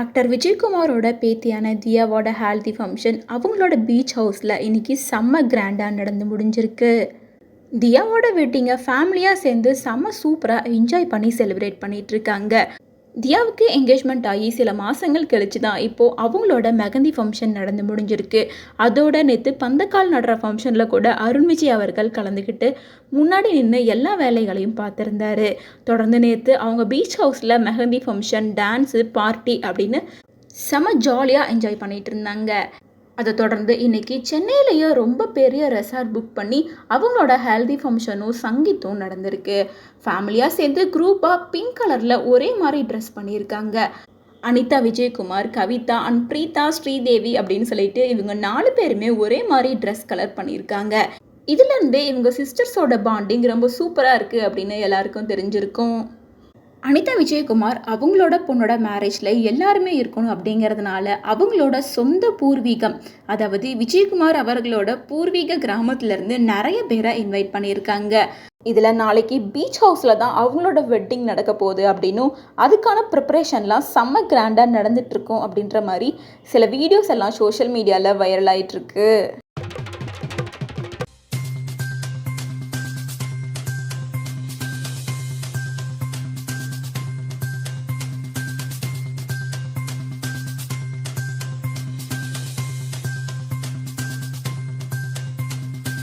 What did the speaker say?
Actor விஜயகுமாரோட பேத்தியான தியாவோட healthy function அவங்களோட beach ஹவுஸில் இன்னைக்கு செம்ம கிராண்டாக நடந்து முடிஞ்சிருக்கு. தியாவோட வெட்டிங்கை ஃபேமிலியாக சேர்ந்து செம்ம சூப்பராக என்ஜாய் பண்ணி செலிப்ரேட் பண்ணிட்டு இருக்காங்க. தியாவுக்கு என்கேஜ்மெண்ட் ஆகி சில மாதங்கள் கழிச்சு தான் இப்போது அவங்களோட மெகந்தி ஃபங்க்ஷன் நடந்து முடிஞ்சிருக்கு. அதோட நேற்று பந்தக்கால் நடுற ஃபங்க்ஷனில் கூட அருண் விஜய் அவர்கள் கலந்துக்கிட்டு முன்னாடி நின்று எல்லா வேலைகளையும் பார்த்துருந்தாரு. தொடர்ந்து நேற்று அவங்க பீச் ஹவுஸில் மெஹந்தி ஃபங்க்ஷன், டான்ஸு, பார்ட்டி அப்படின்னு செம ஜாலியாக என்ஜாய் பண்ணிகிட்டு இருந்தாங்க. அதை தொடர்ந்து இன்றைக்கி சென்னையிலேயே ரொம்ப பெரிய ரெசார்ட் புக் பண்ணி அவங்களோட ஹெல்தி ஃபங்க்ஷனும் சங்கீத்தும் நடந்திருக்கு. ஃபேமிலியாக சேர்ந்து குரூப்பாக பிங்க் கலரில் ஒரே மாதிரி ட்ரெஸ் பண்ணியிருக்காங்க. அனிதா விஜயகுமார், கவிதா அண்ட் பிரீதா ஸ்ரீதேவி அப்படின்னு சொல்லிட்டு இவங்க 4 பேருமே ஒரே மாதிரி ட்ரெஸ் கலர் பண்ணியிருக்காங்க. இதுலேருந்தே இவங்க சிஸ்டர்ஸோட பாண்டிங் ரொம்ப சூப்பராக இருக்குது அப்படின்னு எல்லாருக்கும் தெரிஞ்சிருக்கும். அனிதா விஜயகுமார் அவங்களோட பொண்ணோட மேரேஜில் எல்லாருமே இருக்கணும் அப்படிங்கிறதுனால அவங்களோட சொந்த பூர்வீகம், அதாவது விஜயகுமார் அவர்களோட பூர்வீக கிராமத்துலேருந்து நிறைய பேரை இன்வைட் பண்ணியிருக்காங்க. இதில் நாளைக்கு பீச் ஹவுஸில் தான் அவங்களோட வெட்டிங் நடக்க போகுது அப்படின்னும் அதுக்கான ப்ரிப்பரேஷன்லாம் செம்ம கிராண்டாக நடந்துகிட்ருக்கோம் அப்படின்ற மாதிரி சில வீடியோஸ் எல்லாம் சோஷியல் மீடியாவில் வைரல் ஆகிட்டுருக்கு.